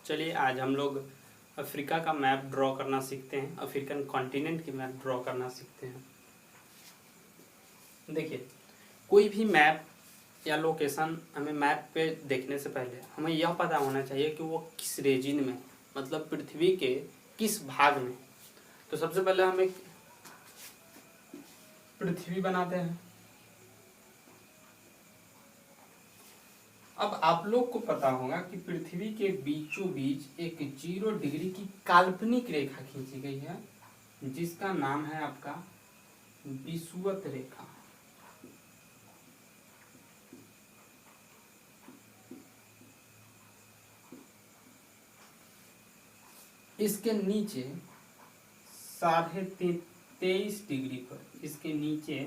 चलिए आज हम लोग अफ्रीका का मैप ड्रॉ करना सीखते हैं। अफ्रीकन कॉन्टिनेंट की मैप ड्रॉ करना सीखते हैं। देखिए, कोई भी मैप या लोकेशन हमें मैप पे देखने से पहले हमें यह पता होना चाहिए कि वो किस रीजन में, मतलब पृथ्वी के किस भाग में। तो सबसे पहले हम एक पृथ्वी बनाते हैं। अब आप लोग को पता होगा कि पृथ्वी के बीचों बीच एक 0 डिग्री की काल्पनिक रेखा खींची गई है, जिसका नाम है आपका विषुवत रेखा। इसके नीचे 23.5 डिग्री पर, इसके नीचे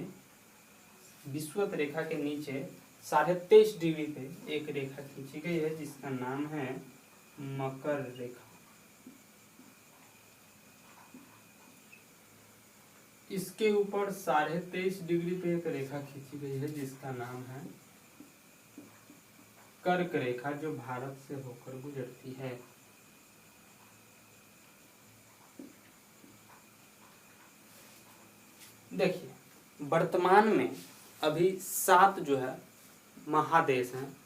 विषुवत रेखा के नीचे 23.5 डिग्री पे एक रेखा खींची गई है, जिसका नाम है मकर रेखा। इसके ऊपर 23.5 डिग्री पे एक रेखा खींची गई है, जिसका नाम है कर्क रेखा, जो भारत से होकर गुजरती है। देखिए, वर्तमान में अभी 7 जो है महादेश हैं।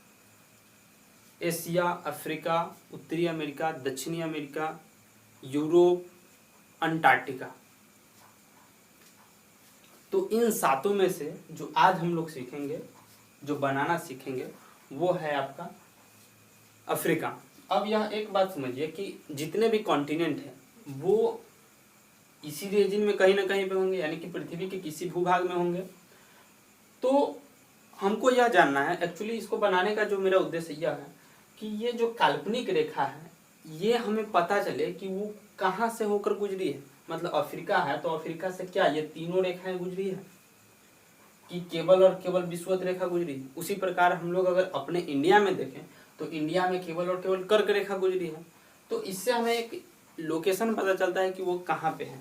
एशिया, अफ्रीका, उत्तरी अमेरिका, दक्षिणी अमेरिका, यूरोप, अंटार्कटिका। तो इन 7 में से जो आज हम लोग सीखेंगे, जो बनाना सीखेंगे, वो है आपका अफ्रीका। अब यह एक बात समझिए कि जितने भी कॉन्टिनेंट हैं वो इसी रीजन में कहीं ना कहीं पे होंगे, यानी कि पृथ्वी के किसी भूभाग में होंगे। तो हमको यह जानना है, एक्चुअली इसको बनाने का जो मेरा उद्देश्य यह है कि ये जो काल्पनिक रेखा है, ये हमें पता चले कि वो कहाँ से होकर गुजरी है। मतलब अफ्रीका है तो अफ्रीका से क्या ये तीनों रेखाएं गुजरी है कि केवल और केवल विषुवत रेखा गुजरी है। उसी प्रकार हम लोग अगर अपने इंडिया में देखें तो इंडिया में केवल और केवल कर्क रेखा गुजरी है। तो इससे हमें एक लोकेशन पता चलता है कि वो कहाँ पे है।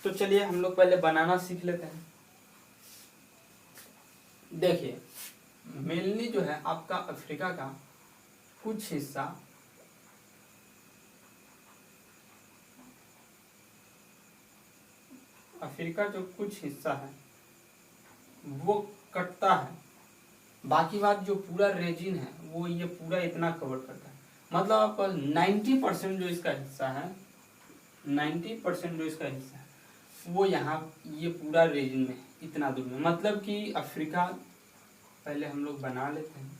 तो चलिए हम लोग पहले बनाना सीख लेते हैं। देखिए, मेनली जो है आपका अफ्रीका का कुछ हिस्सा अफ्रीका जो कुछ हिस्सा है वो कटता है। बाकी बात जो पूरा रीजन है वो ये पूरा इतना कवर करता है। मतलब आप 90% जो इसका हिस्सा है, 90% जो इसका हिस्सा है वो यहाँ ये पूरा रीजन में इतना दूर में। मतलब कि अफ्रीका पहले हम लोग बना लेते हैं।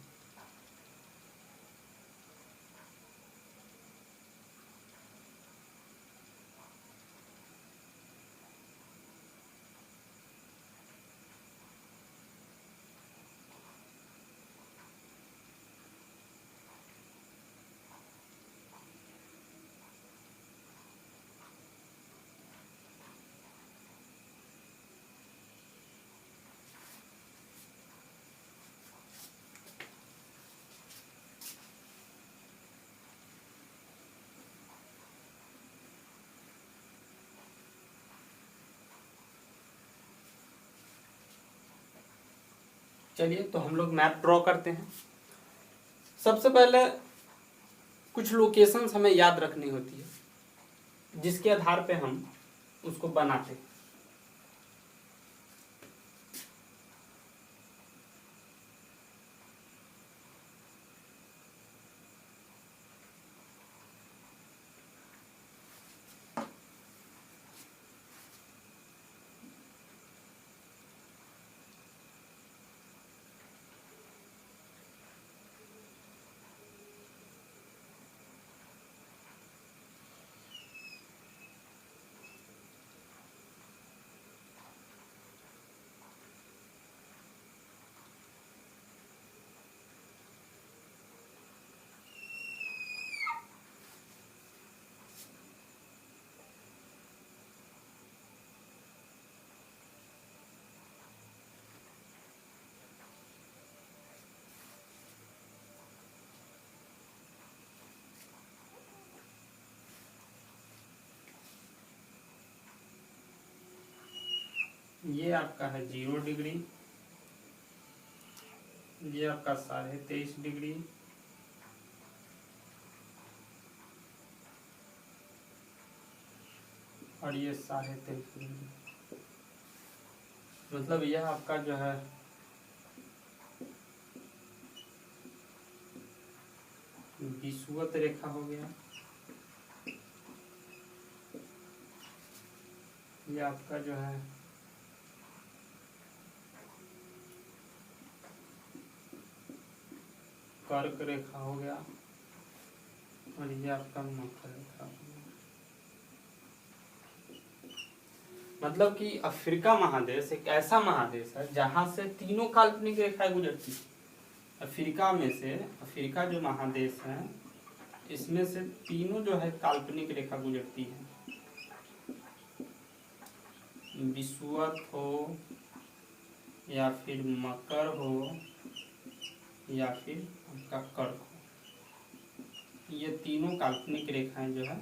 चलिए तो हम लोग मैप ड्रॉ करते हैं। सबसे पहले कुछ लोकेशंस हमें याद रखनी होती है, जिसके आधार पे हम उसको बनाते हैं। ये आपका है 0 डिग्री, ये आपका 23.5 डिग्री, और ये साढ़े 3 मतलब यह आपका जो है विषुवत रेखा हो गया। ये आपका जो है कर्क रेखा हो गया और ये आपका मकर रेखा हो गया। मतलब कि अफ्रीका महादेश एक ऐसा महादेश है जहां से तीनों काल्पनिक रेखाएं गुजरती है। अफ्रीका जो महादेश है इसमें से तीनों जो है काल्पनिक रेखा गुजरती है। विषुवत हो या फिर मकर हो या फिर आपका कर्क हो, ये तीनों काल्पनिक रेखाएं जो है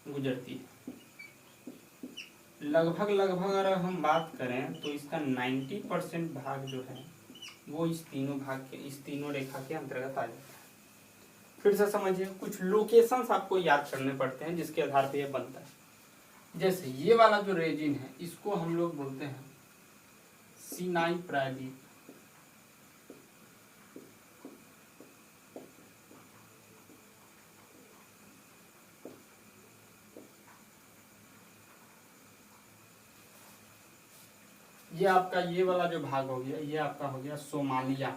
गुजरती है। लगभग अगर हम बात करें तो इसका 90% भाग जो है वो इस तीनों रेखा के अंतर्गत आ जाता है। फिर से समझिए, कुछ लोकेशंस आपको याद करने पड़ते हैं जिसके आधार पे ये बनता है। जैसे ये वाला जो रीजन है इसको हम लोग बोलते हैं सिनाई प्रायद्वीप। ये आपका ये वाला जो भाग हो गया ये आपका हो गया सोमालिया।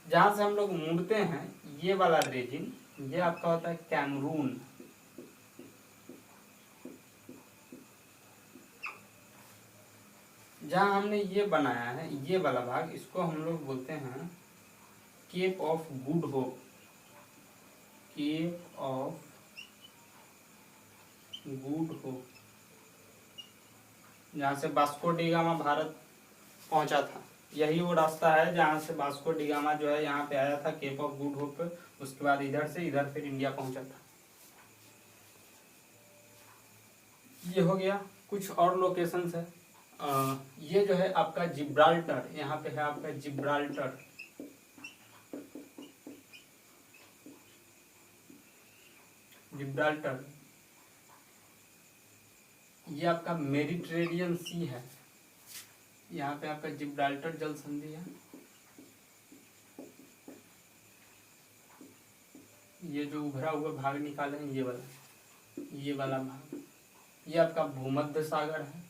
जहां से हम लोग मुड़ते हैं ये वाला रीजन ये आपका होता है कैमरून। जहां हमने ये बनाया है ये वाला भाग इसको हम लोग बोलते हैं Cape of Good Hope. Cape of Good Hope, जहाँ से वास्को डी गामा भारत पहुंचा था। यही वो रास्ता है जहाँ से वास्को डी गामा जो है यहाँ पे आया था केप ऑफ गुड होप पे। उसके बाद इधर से इधर फिर इंडिया पहुंचा था। ये हो गया। कुछ और लोकेशंस है। ये जो है आपका जिब्राल्टर, यहाँ पे है आपका जिब्राल्टर। जिब्राल्टर ये आपका मेडिटेरेनियन सी है। यहाँ पे आपका जिब्राल्टर जल संधि है। ये जो उभरा हुआ भाग निकाले हैं ये वाला भाग ये आपका भूमध्य सागर है।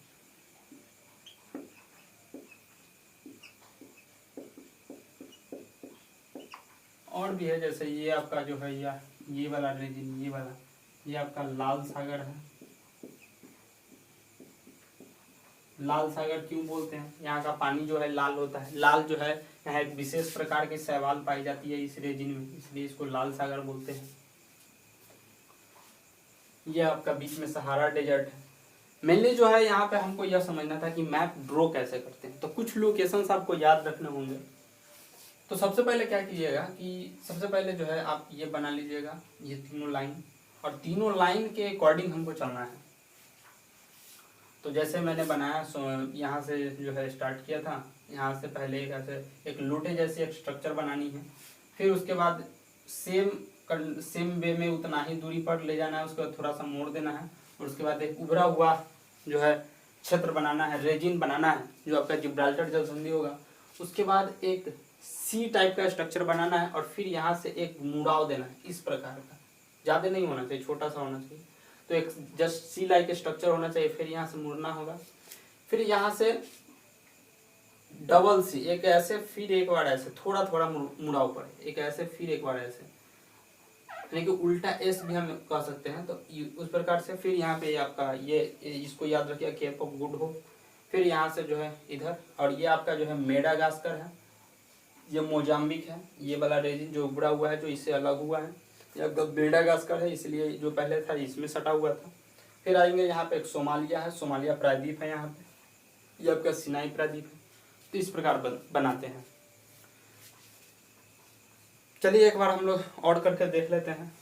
और भी है, जैसे ये आपका जो है ये वाला रीजन ये आपका लाल सागर है। लाल सागर क्यों बोलते हैं? यहाँ का पानी जो है लाल होता है। लाल जो है यहाँ एक विशेष प्रकार की शैवाल पाई जाती है इस रीजन में, इसलिए इसको लाल सागर बोलते हैं। ये आपका बीच में सहारा डेजर्ट है। मेनली जो है यहाँ पे हमको यह समझना था कि मैप ड्रॉ कैसे करते हैं, तो कुछ लोकेशंस आपको याद रखने होंगे। तो सबसे पहले क्या कीजिएगा कि सबसे पहले जो है आप ये बना लीजिएगा ये तीनों लाइन, और तीनों लाइन के अकॉर्डिंग हमको चलना है। तो जैसे मैंने बनाया यहाँ से जो है स्टार्ट किया था, यहाँ से पहले एक ऐसे एक लोटे जैसी एक स्ट्रक्चर बनानी है। फिर उसके बाद सेम वे में उतना ही दूरी पर ले जाना है, उसके बाद थोड़ा सा मोड़ देना है, और उसके बाद एक उभरा हुआ जो है क्षेत्र बनाना है, रीजन बनाना है जो आपका जिब्राल्टर जल संधि होगा। उसके बाद एक सी टाइप का स्ट्रक्चर बनाना है, और फिर यहाँ से एक मुड़ाव देना है इस प्रकार का। ज़्यादा नहीं होना चाहिए, छोटा सा होना चाहिए। तो एक जस्ट सी लाइक स्ट्रक्चर होना चाहिए। फिर यहाँ से मुड़ना होगा, फिर यहाँ से डबल सी, एक ऐसे फिर एक बार ऐसे, थोड़ा थोड़ा मुड़ाव पड़े, एक ऐसे फिर एक बार ऐसे, यानी कि उल्टा एस भी हम कह सकते हैं। तो उस प्रकार से फिर यहाँ पे आपका ये इसको याद रखिए केप ऑफ गुड होप। फिर यहाँ से जो है इधर, और ये आपका जो है मेडागास्कर है, ये मोजाम्बिक है। ये वाला रीजन जो उभरा हुआ है जो इससे अलग हुआ है ये मेडागास्कर है, इसलिए जो पहले था इसमें सटा हुआ था। फिर आएंगे यहाँ पे एक सोमालिया है, सोमालिया प्रायद्वीप है यहाँ पे, ये आपका सिनाई प्रायद्वीप है। तो इस प्रकार बनाते हैं। चलिए एक बार हम लोग और करके देख लेते हैं।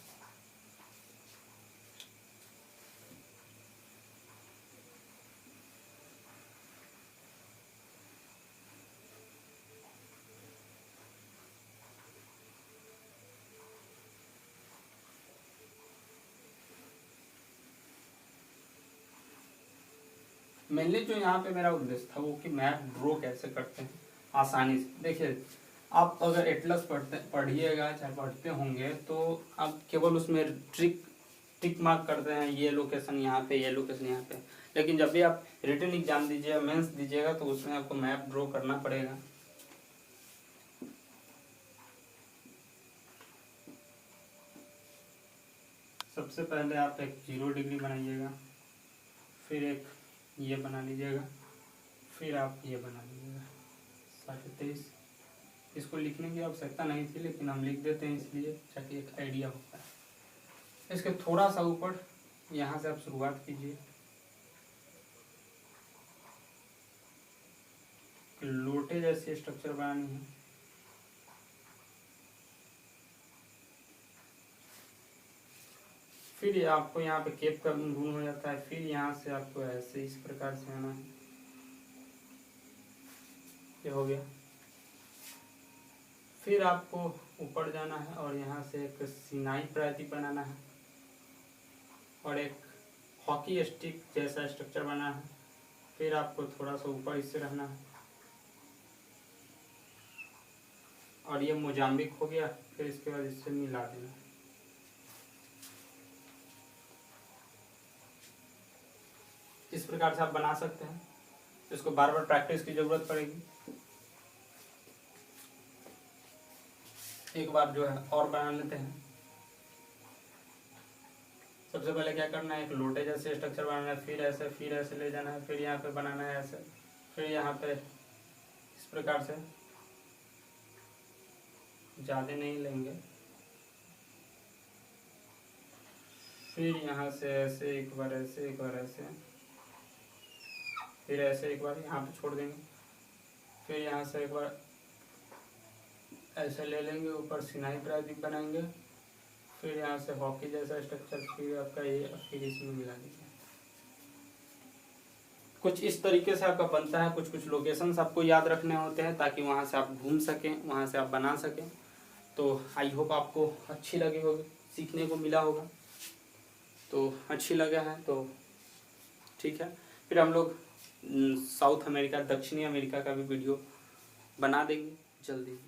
मेनली जो यहाँ पे मेरा उद्देश्य था वो कि मैप ड्रॉ कैसे करते हैं आसानी से। देखिए आप अगर एटलस पढ़िएगा चाहे पढ़ते होंगे तो आप केवल उसमें टिक मार्क करते हैं, ये लोकेशन यहाँ पे, ये लोकेशन यहाँ पे। लेकिन जब भी आप रिटन एग्जाम दीजिएगा, मेंस दीजिएगा, तो उसमें आपको मैप ड्रॉ करना पड़ेगा। सबसे पहले आप एक 0 डिग्री बनाइएगा, फिर एक ये बना लीजिएगा, फिर आप ये बना लीजिएगा 23.5। इसको लिखने की आवश्यकता नहीं थी लेकिन हम लिख देते हैं इसलिए ताकि एक आइडिया होता है। इसके थोड़ा सा ऊपर यहाँ से आप शुरुआत कीजिए, लोटे जैसी स्ट्रक्चर बनानी है। फिर ये आपको यहाँ पे केप का गुण हो जाता है। फिर यहाँ से आपको ऐसे इस प्रकार से आना है, ये हो गया। फिर आपको ऊपर जाना है और यहाँ से एक सिनाई प्रायद्वीप बनाना है और एक हॉकी स्टिक जैसा स्ट्रक्चर बनाना है। फिर आपको थोड़ा सा ऊपर इससे रहना है और ये मोजाम्बिक हो गया। फिर इसके बाद इससे मिला देना। इस प्रकार से आप बना सकते हैं। इसको बार बार प्रैक्टिस की जरूरत पड़ेगी। एक बार जो है और बना लेते हैं। सबसे पहले क्या करना है, एक लोटे जैसे स्ट्रक्चर बनाना है, फिर ऐसे ले जाना है, फिर यहाँ पे बनाना है ऐसे, फिर यहाँ पे इस प्रकार से, ज़्यादा नहीं लेंगे। फिर यहाँ से ऐसे एक बार ऐसे, एक बार ऐसे, फिर ऐसे एक बार यहाँ पे छोड़ देंगे। फिर यहाँ से एक बार ऐसे ले लेंगे, ऊपर सिनाई प्रायद्वीप बनाएंगे। फिर यहाँ से हॉकी जैसा स्ट्रक्चर, फिर आपका ये, फिर इसमें मिला दीजिए। कुछ इस तरीके से आपका बनता है। कुछ कुछ लोकेशंस आपको याद रखने होते हैं ताकि वहाँ से आप घूम सकें, वहाँ से आप बना सकें। तो आई होप आपको अच्छी लगी होगी, सीखने को मिला होगा। तो अच्छी लगा है तो ठीक है। फिर हम लोग साउथ अमेरिका, दक्षिणी अमेरिका का भी वीडियो बना देंगे जल्दी।